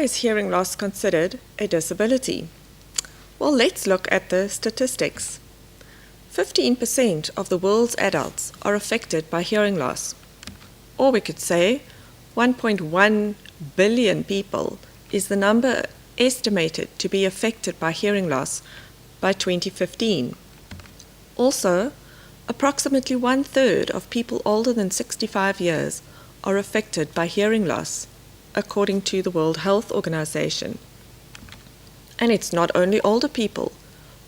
is hearing loss considered a disability? Well, let's look at the statistics. 15% of the world's adults are affected by hearing loss. Or we could say 1.1 billion people is the number estimated to be affected by hearing loss by 2015. Also, approximately 1/3 of people older than 65 years are affected by hearing loss, according to the World Health Organization. And it's not only older people.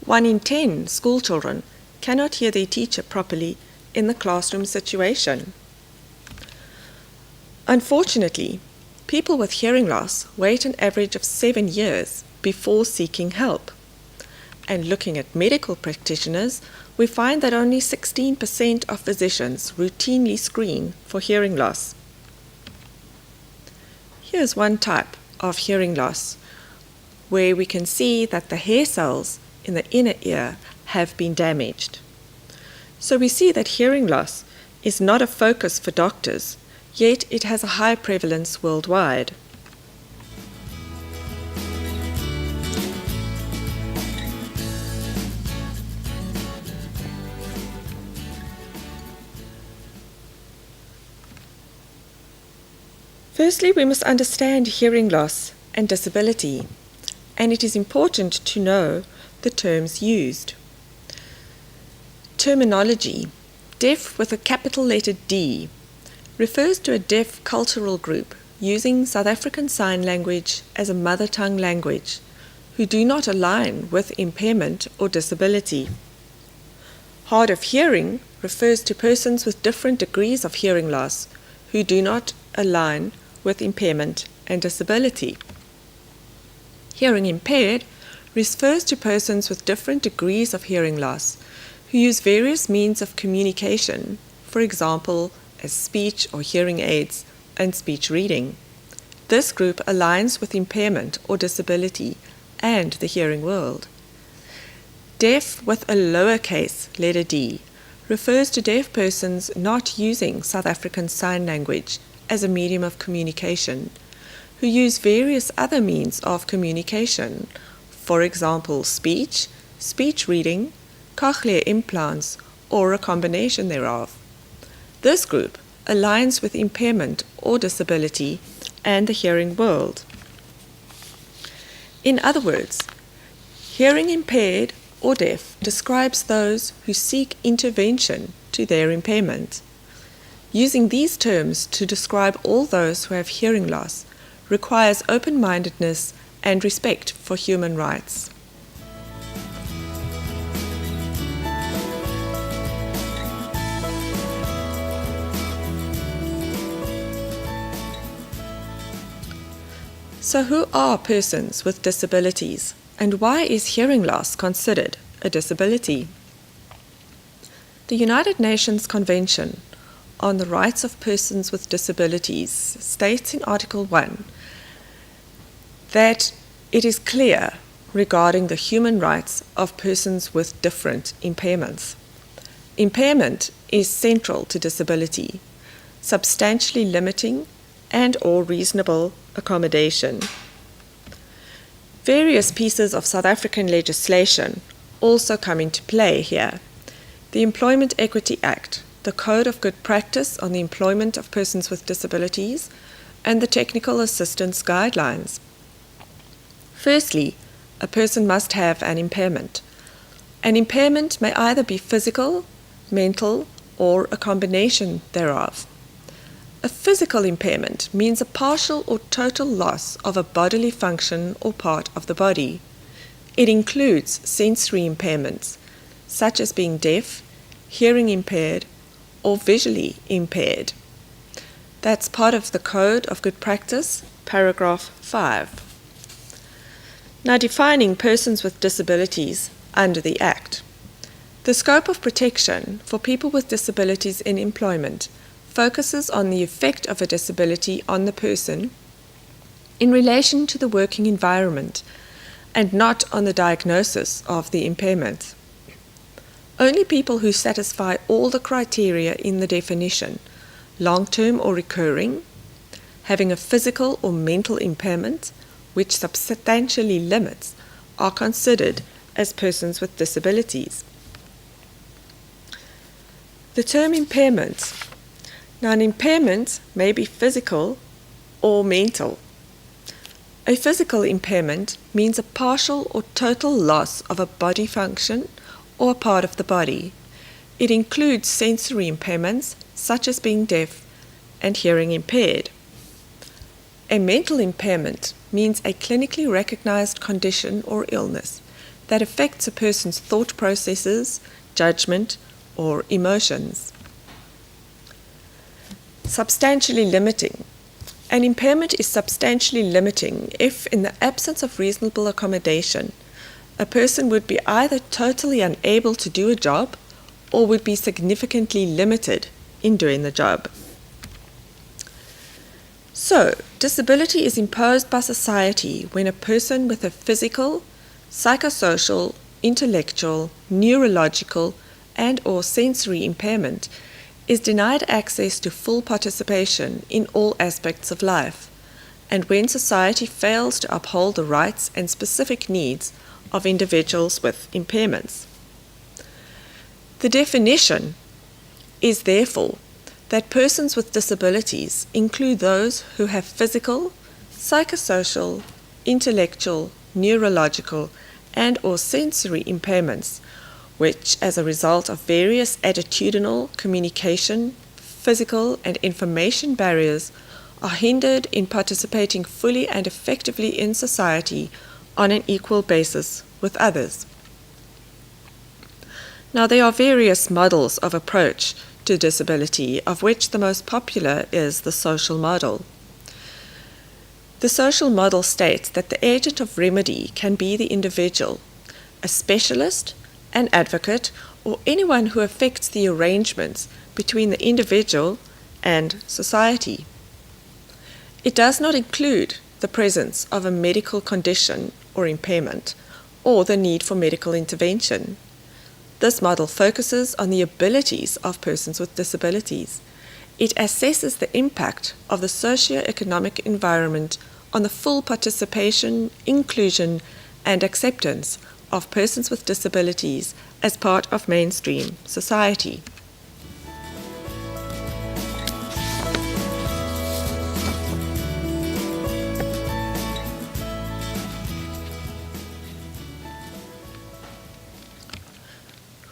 1 in 10 school children cannot hear their teacher properly in the classroom situation. Unfortunately, people with hearing loss wait an average of 7 years before seeking help. And looking at medical practitioners, we find that only 16% of physicians routinely screen for hearing loss. Here's one type of hearing loss where we can see that the hair cells in the inner ear have been damaged. So we see that hearing loss is not a focus for doctors, yet it has a high prevalence worldwide. Firstly, we must understand hearing loss and disability, and it is important to know the terms used. Terminology: deaf with a capital letter D refers to a deaf cultural group using South African Sign Language as a mother tongue language who do not align with impairment or disability. Hard of hearing refers to persons with different degrees of hearing loss who do not align with impairment and disability. Hearing impaired refers to persons with different degrees of hearing loss who use various means of communication, for example, as speech or hearing aids and speech reading. This group aligns with impairment or disability and the hearing world. Deaf with a lowercase letter d refers to deaf persons not using South African Sign Language as a medium of communication, who use various other means of communication, for example, speech, speech reading, cochlear implants, or a combination thereof. This group aligns with impairment or disability and the hearing world. In other words, hearing impaired or deaf describes those who seek intervention to their impairment. Using these terms to describe all those who have hearing loss requires open-mindedness and respect for human rights. So who are persons with disabilities, and why is hearing loss considered a disability? The United Nations Convention on the Rights of Persons with Disabilities states in Article 1 that it is clear regarding the human rights of persons with different impairments. Impairment is central to disability, substantially limiting and/or reasonable accommodation. Various pieces of South African legislation also come into play here. The Employment Equity Act, the Code of Good Practice on the Employment of Persons with Disabilities, and the Technical Assistance Guidelines. Firstly, a person must have an impairment. An impairment may either be physical, mental, or a combination thereof. A physical impairment means a partial or total loss of a bodily function or part of the body. It includes sensory impairments, such as being deaf, hearing impaired, or visually impaired. That's part of the Code of Good Practice, paragraph 5. Now, defining persons with disabilities under the Act. The scope of protection for people with disabilities in employment focuses on the effect of a disability on the person in relation to the working environment and not on the diagnosis of the impairment. Only people who satisfy all the criteria in the definition, long-term or recurring, having a physical or mental impairment, which substantially limits are considered as persons with disabilities. The term impairment. Now, an impairment may be physical or mental. A physical impairment means a partial or total loss of a body function or a part of the body. It includes sensory impairments, such as being deaf and hearing impaired. A mental impairment means a clinically recognized condition or illness that affects a person's thought processes, judgment, or emotions. Substantially limiting. An impairment is substantially limiting if, in the absence of reasonable accommodation, a person would be either totally unable to do a job or would be significantly limited in doing the job. So, disability is imposed by society when a person with a physical, psychosocial, intellectual, neurological, and/or sensory impairment is denied access to full participation in all aspects of life, and when society fails to uphold the rights and specific needs of individuals with impairments. The definition is therefore that persons with disabilities include those who have physical, psychosocial, intellectual, neurological, and/or sensory impairments, which, as a result of various attitudinal, communication, physical, and information barriers, are hindered in participating fully and effectively in society on an equal basis with others. Now, there are various models of approach to disability, of which the most popular is the social model. The social model states that the agent of remedy can be the individual, a specialist, an advocate, or anyone who affects the arrangements between the individual and society. It does not include the presence of a medical condition or impairment, or the need for medical intervention. This model focuses on the abilities of persons with disabilities. It assesses the impact of the socio-economic environment on the full participation, inclusion, and acceptance of persons with disabilities as part of mainstream society.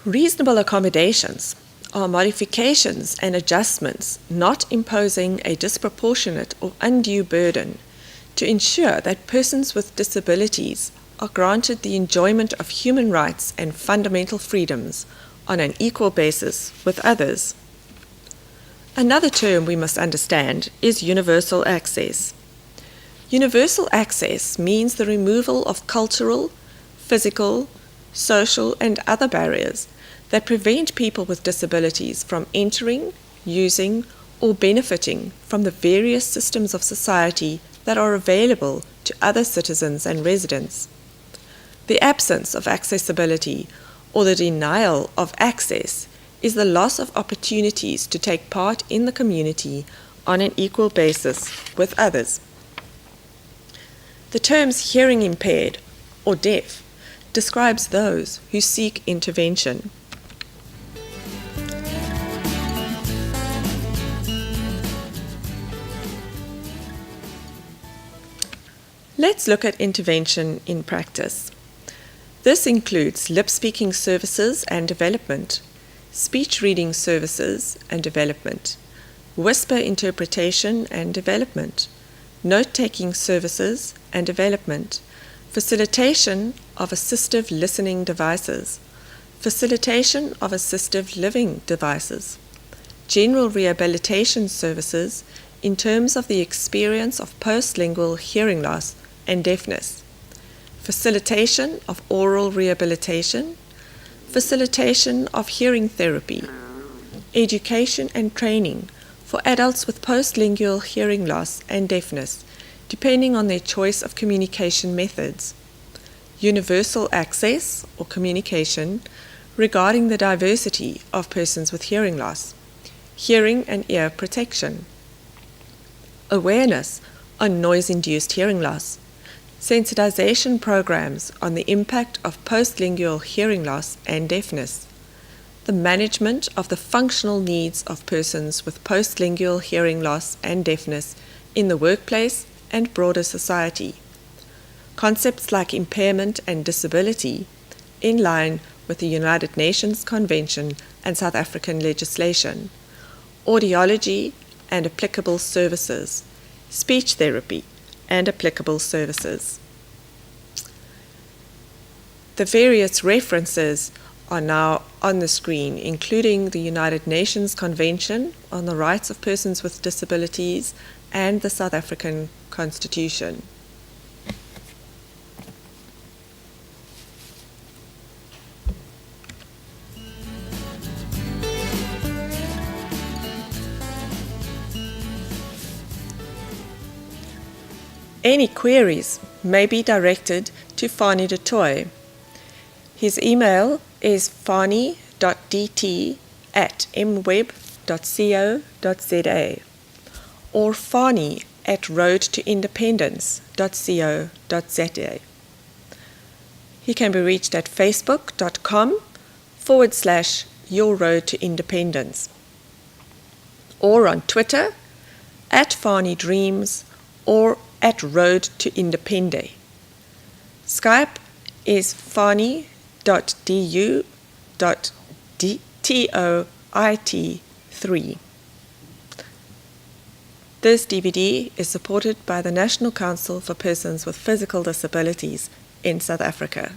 Reasonable accommodations are modifications and adjustments not imposing a disproportionate or undue burden to ensure that persons with disabilities are granted the enjoyment of human rights and fundamental freedoms on an equal basis with others. Another term we must understand is universal access. Universal access means the removal of cultural, physical, social, and other barriers that prevent people with disabilities from entering, using, or benefiting from the various systems of society that are available to other citizens and residents. The absence of accessibility or the denial of access is the loss of opportunities to take part in the community on an equal basis with others. The terms hearing impaired or deaf describes those who seek intervention. Let's look at intervention in practice. This includes lip-speaking services and development, speech reading services and development, whisper interpretation and development, note-taking services and development, facilitation of assistive listening devices, facilitation of assistive living devices, general rehabilitation services in terms of the experience of post-lingual hearing loss and deafness, facilitation of aural rehabilitation, facilitation of hearing therapy, education and training for adults with post-lingual hearing loss and deafness, depending on their choice of communication methods, universal access or communication regarding the diversity of persons with hearing loss, hearing and ear protection, awareness on noise-induced hearing loss, Sensitisation programs on the impact of post-lingual hearing loss and deafness, the management of the functional needs of persons with post-lingual hearing loss and deafness in the workplace and broader society, concepts like impairment and disability in line with the United Nations Convention and South African legislation, audiology and applicable services, speech therapy and applicable services. The various references are now on the screen, including the United Nations Convention on the Rights of Persons with Disabilities and the South African Constitution. Any queries may be directed to Fani du Toit. His email is fani.dt@mweb.co.za or fani@roadtoindependence.co.za. He can be reached at facebook.com/yourroadtoindependence or on Twitter @FaniDreams or @Road2Independe. Skype is fani.du.toit3. This DVD is supported by the National Council for Persons with Physical Disabilities in South Africa.